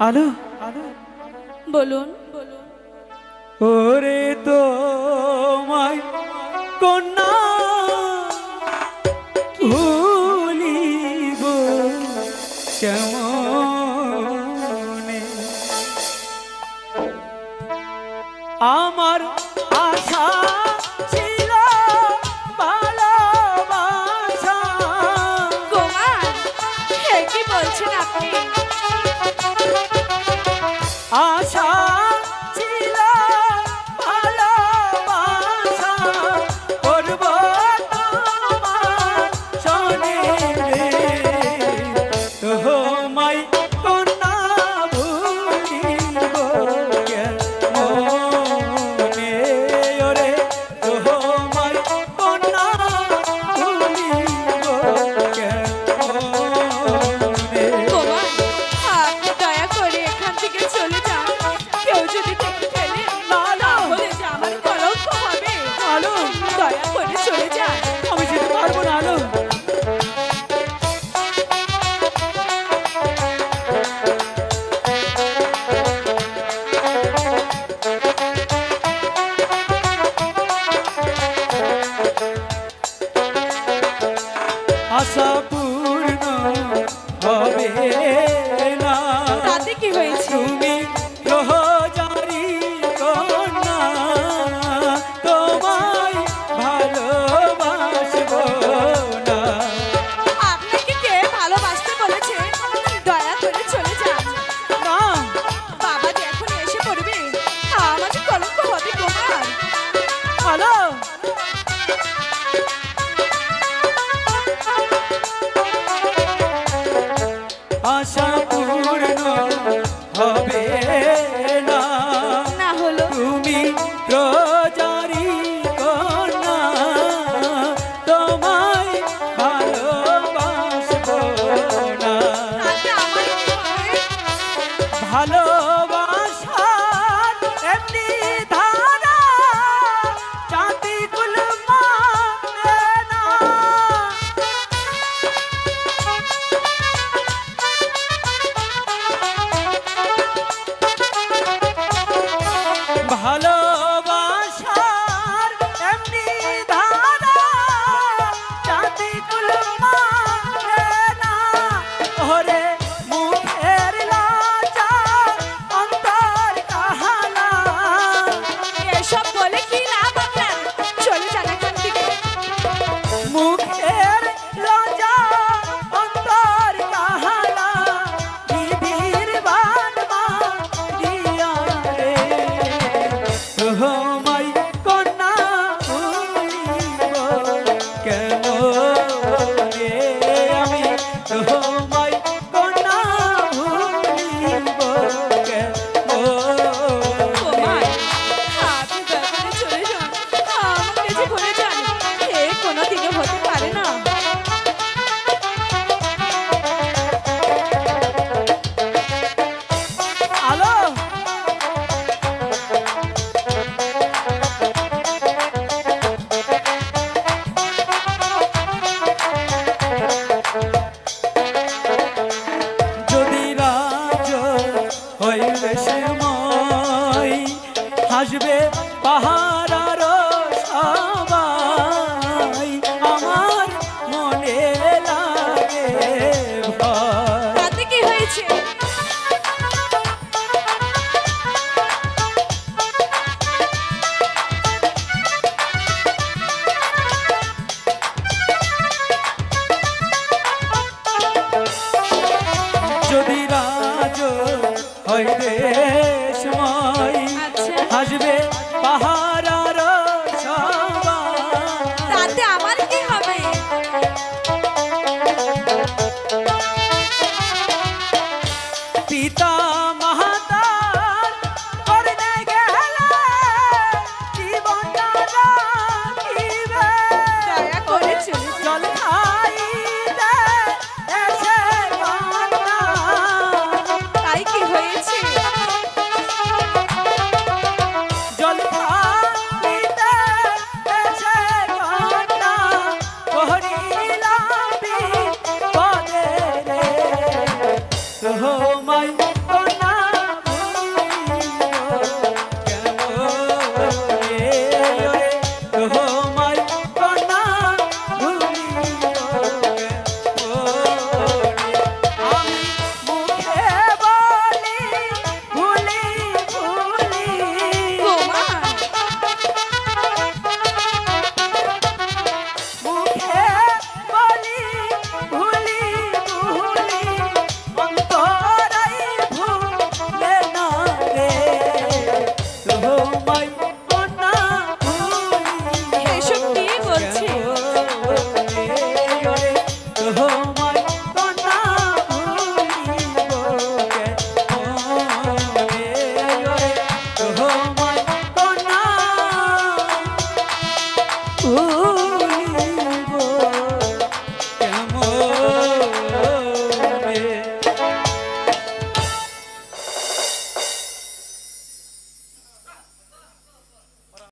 আলো বলুন। ওরে তোমায় কন্যা ভুলিব কেমনে, আমার আশা ছিল ভালোবাসা। কুমার, হে কি বলছেন আপনি? আশা ছিল ভালোবাসা, করব তোমার সনে রে, তোমায় কন্যা ভুলিব কেমনে, ওরে তোমায় কন্যা ভুলিব কেমনে। কুমার, আপনি দয়া করে এখান থেকে চলে যান। কেউ যদি দেখে ফেলে তাহলে যে আমার কলঙ্ক হবে। আলো, দয়া করে চলে যান। আমি যেতে পারবো না আলো। আশা পূর্ণ হবে না, তাতে কি হয়েছে? তুমি রোজারি কন্যা, তোমায় ভালোবাসবো না। আপনাকে কে ভালোবাসতে বলেছে? দয়া করে চলে যান। না, বাবা যে এখন এসে পড়বে, আমার যে কলঙ্ক হবে। কুমার, আলো, আশা পূর্ণ হবে না, না হলো তুমি রোজারি কন্যা, তোমায় ভালোবাসবো না। তাতে আমার কি হবে? ভালোবাসার এমনি ধারা চাঁদি কুল মানে না, ভালোবাসার এমনি ধারা চাঁদি কুল মানে না, ওরে মুখের লাজা অন্তর কাহালা। এসব বলে কি লাভ আপনার? চলে যান এখান থেকে। মুখের লজ্জা অন্তর কাহালা, বিধির বানমা দিয়া রে, তোমায় কন্যা ভুলিব কেমনে, আমি তোমায় কন্যা ভুলিব কুমার, কেমনে। আপনি দয়া করে চলে যান। আমাকে যে ভুলে যান, এ কোনোদিনও হতে পারে না। আলো, যদি রাজ হইবে সময়, হাসবে পাহাড়ার সবাই, আমার মনে লাগে ভয়। তাতে কি হয়েছে? যদি রাজ হইবে সময়, আচ্ছা, হাসবে পাহারা তোমায়